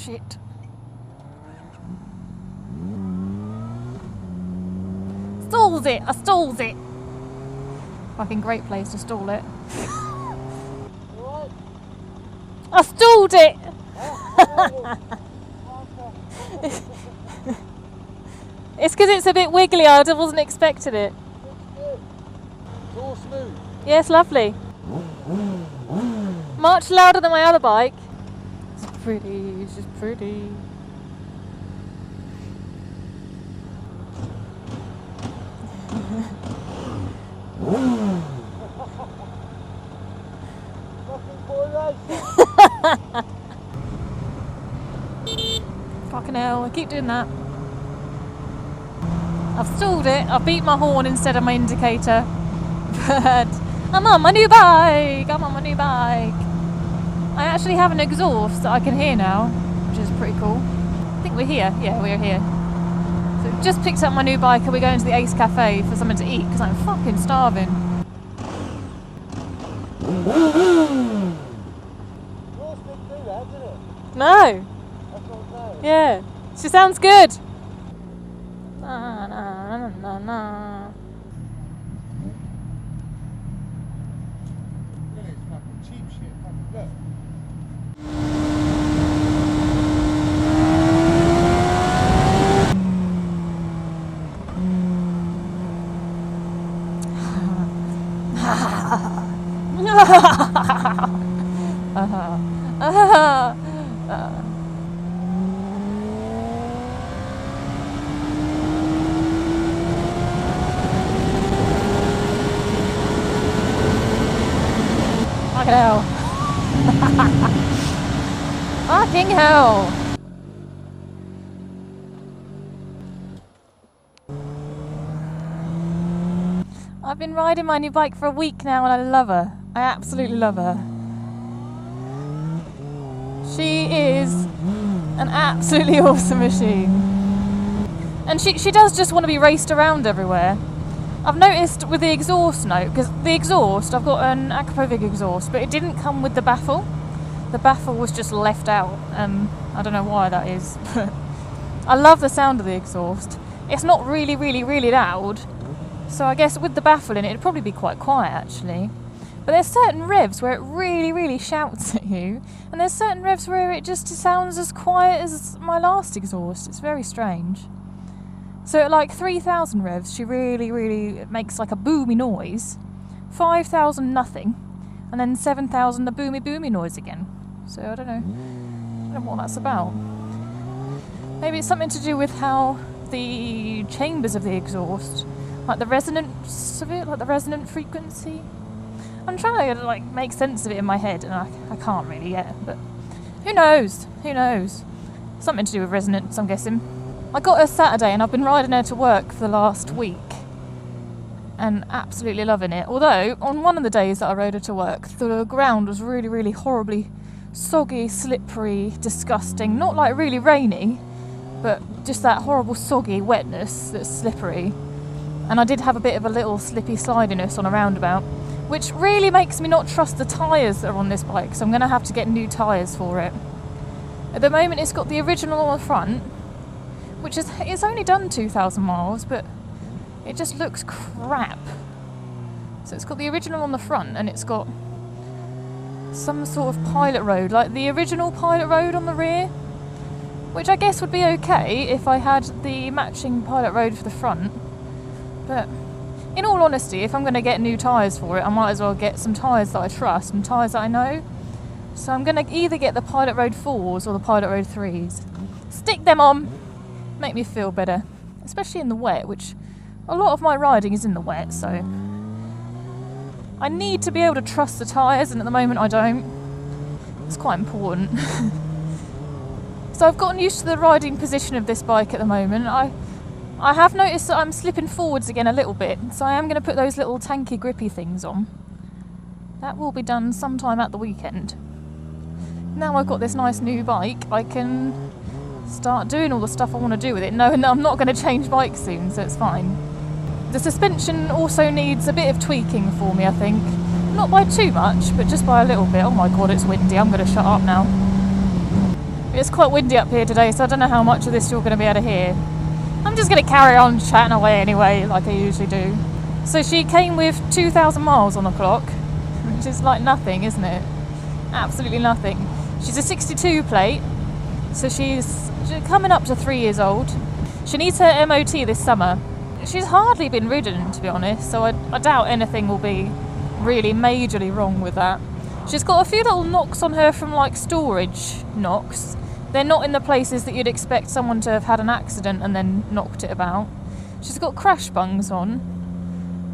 shit. Stalled it! I stalled it! Fucking great place to stall it. I stalled it! It's because it's a bit wiggly, I wasn't expecting it. It's all smooth. Yeah, it's lovely. Much louder than my other bike. It's pretty, it's just pretty. Fucking hell, I keep doing that. I've stalled it, I've beat my horn instead of my indicator. But I'm on my new bike! I'm on my new bike! I actually have an exhaust that I can hear now, which is pretty cool. I think we're here. Yeah, we're here. So we've just picked up my new bike and we're going to the Ace Cafe for something to eat because I'm fucking starving. Yours didn't do that, did it? No! That's what I'm saying. Yeah, she sounds good! Na, na, na, na, na. Really, it's fucking cheap shit. Fucking look. Fucking hell. Fucking hell. I've been riding my new bike for a week now and I love her. I absolutely love her. She is an absolutely awesome machine. And she does just want to be raced around everywhere. I've noticed with the exhaust note, because the exhaust, I've got an Akrapovic exhaust, but it didn't come with the baffle. The baffle was just left out. I don't know why that is, but I love the sound of the exhaust. It's not really, really, really loud, so I guess with the baffle in it, it'd probably be quite quiet actually. But there's certain revs where it really, really shouts at you, and there's certain revs where it just sounds as quiet as my last exhaust. It's very strange. So at like 3,000 revs, she really, really makes like a boomy noise. 5,000 nothing, and then 7,000 the boomy, boomy noise again. So I don't know what that's about. Maybe it's something to do with how the chambers of the exhaust, like the resonance of it, like the resonant frequency. I'm trying to like make sense of it in my head, and I can't really yet. But who knows? Who knows? Something to do with resonance, I'm guessing. I got her Saturday and I've been riding her to work for the last week and absolutely loving it. Although on one of the days that I rode her to work, the ground was really, really horribly soggy, slippery, disgusting. Not like really rainy, but just that horrible soggy wetness that's slippery. And I did have a bit of a little slippy slidiness on a roundabout, which really makes me not trust the tyres that are on this bike, so I'm going to have to get new tyres for it. At the moment it's got the original on the front, which is, it's only done 2,000 miles, but it just looks crap. So it's got the original on the front, and it's got some sort of pilot road, like the original pilot road on the rear, which I guess would be okay if I had the matching pilot road for the front. But in all honesty, if I'm going to get new tyres for it, I might as well get some tyres that I trust and tyres that I know. So I'm going to either get the pilot road 4s or the pilot road 3s. Stick them on! Make me feel better, especially in the wet, which a lot of my riding is in the wet, so I need to be able to trust the tyres, and at the moment I don't. It's quite important. So I've gotten used to the riding position of this bike at the moment. I have noticed that I'm slipping forwards again a little bit, so I am going to put those little tanky grippy things on. That will be done sometime at the weekend. Now I've got this nice new bike, I can start doing all the stuff I want to do with it, knowing that I'm not going to change bikes soon, so it's fine. The suspension also needs a bit of tweaking for me, I think. Not by too much, but just by a little bit. Oh my god, it's windy, I'm going to shut up now. It's quite windy up here today, so I don't know how much of this you're going to be able to hear. I'm just going to carry on chatting away anyway, like I usually do. So she came with 2,000 miles on the clock, which is like nothing, isn't it? Absolutely nothing. She's a 62 plate, so she's coming up to 3 years old. She needs her MOT this summer. She's hardly been ridden, to be honest, so I doubt anything will be really majorly wrong with that. She's got a few little knocks on her from like storage knocks. They're not in the places that you'd expect someone to have had an accident and then knocked it about. She's got crash bungs on.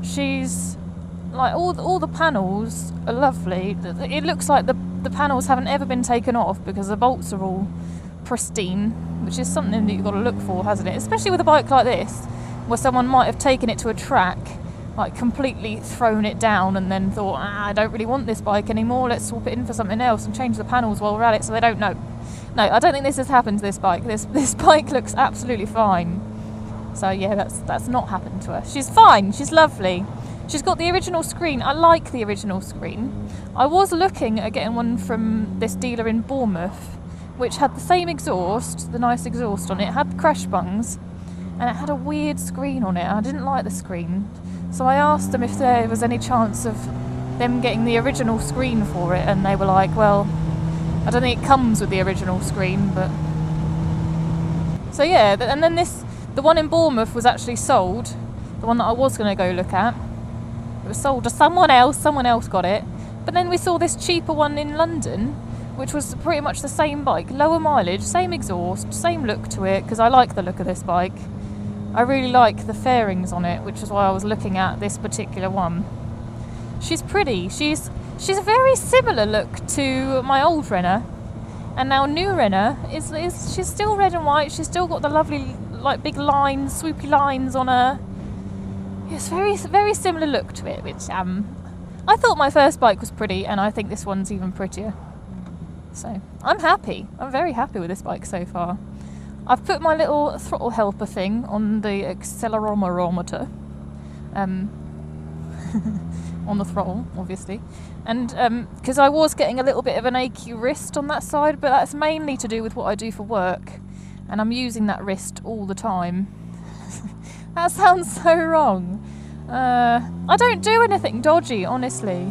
She's like all the panels are lovely. It looks like the panels haven't ever been taken off because the bolts are all pristine, which is something that you've got to look for, hasn't it? Especially with a bike like this, where someone might have taken it to a track, like completely thrown it down and then thought, I don't really want this bike anymore, let's swap it in for something else and change the panels while we're at it, so they don't know. No, I don't think this has happened to this bike. This bike looks absolutely fine. So yeah, that's not happened to her. She's fine, she's lovely. She's got the original screen. I like the original screen. I was looking at getting one from this dealer in Bournemouth, which had the same exhaust, the nice exhaust on it, had crash bungs, and it had a weird screen on it. I didn't like the screen. So I asked them if there was any chance of them getting the original screen for it, and they were like, well, I don't think it comes with the original screen, but... So yeah, and then the one in Bournemouth was actually sold, the one that I was going to go look at. It was sold to someone else got it. But then we saw this cheaper one in London, which was pretty much the same bike, lower mileage, same exhaust, same look to it, because I like the look of this bike. I really like the fairings on it, which is why I was looking at this particular one. She's pretty. She's a very similar look to my old Renner, and now new Renner is she's still red and white. She's still got the lovely like big lines, swoopy lines on her. It's very similar look to it, which I thought my first bike was pretty, and I think this one's even prettier. So I'm happy. I'm very happy with this bike so far. I've put my little throttle helper thing on the accelerometer, on the throttle, obviously, and because I was getting a little bit of an achy wrist on that side, but that's mainly to do with what I do for work, and I'm using that wrist all the time. That sounds so wrong. I don't do anything dodgy, honestly,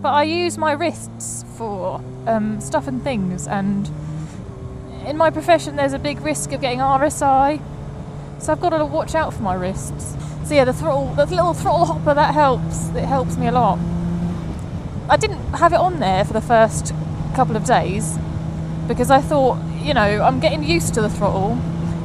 but I use my wrists for stuff and things, and in my profession there's a big risk of getting RSI, so I've got to watch out for my wrists. So yeah, the little throttle hopper, that helps. It helps me a lot. I didn't have it on there for the first couple of days because I thought, you know, I'm getting used to the throttle,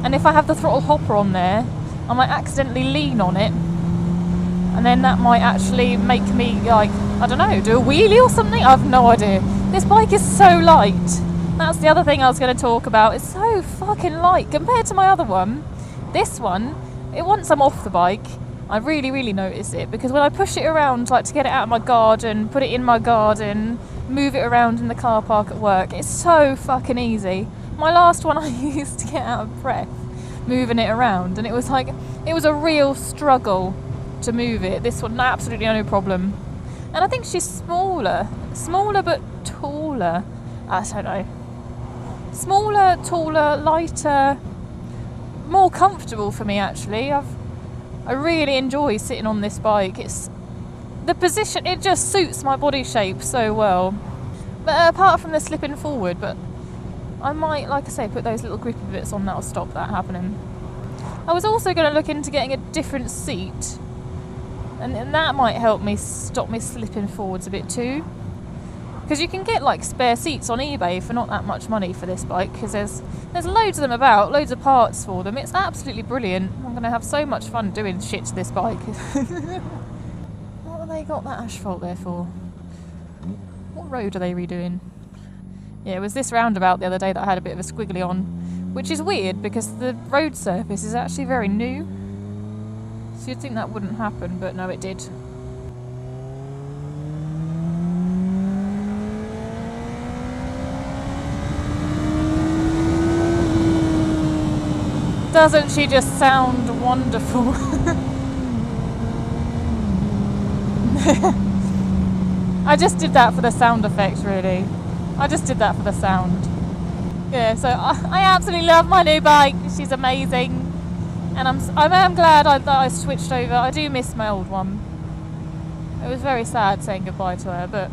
and if I have the throttle hopper on there, I might accidentally lean on it, and then that might actually make me, like, I don't know, do a wheelie or something? I have no idea. This bike is so light. That's the other thing I was going to talk about. It's so fucking light compared to my other one. This one, once I'm off the bike, I really notice it, because when I push it around, like to get it out of my garden, put it in my garden, move it around in the car park at work, it's so fucking easy. My last one I used to get out of breath moving it around, and it was a real struggle to move it. This one, absolutely no problem. And I think she's smaller but taller. I don't know. Smaller, taller, lighter, more comfortable for me actually. I really enjoy sitting on this bike. It's the position, it just suits my body shape so well. But apart from the slipping forward, but I might, like I say, put those little grippy bits on, that'll stop that happening. I was also going to look into getting a different seat, and that might help me stop me slipping forwards a bit too. Because you can get like spare seats on eBay for not that much money for this bike, because there's loads of them about, loads of parts for them. It's absolutely brilliant. I'm going to have so much fun doing shit to this bike. What have they got that asphalt there for? What road are they redoing? Yeah, it was this roundabout the other day that I had a bit of a squiggly on, which is weird because the road surface is actually very new. So you'd think that wouldn't happen, but no, it did. Doesn't she just sound wonderful? I just did that for the sound effect, really. I just did that for the sound. Yeah, so I absolutely love my new bike. She's amazing, and I'm glad that I switched over. I do miss my old one. It was very sad saying goodbye to her, but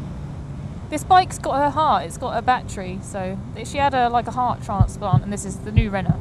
this bike's got her heart. It's got her battery. So she had a heart transplant, and this is the new Renner.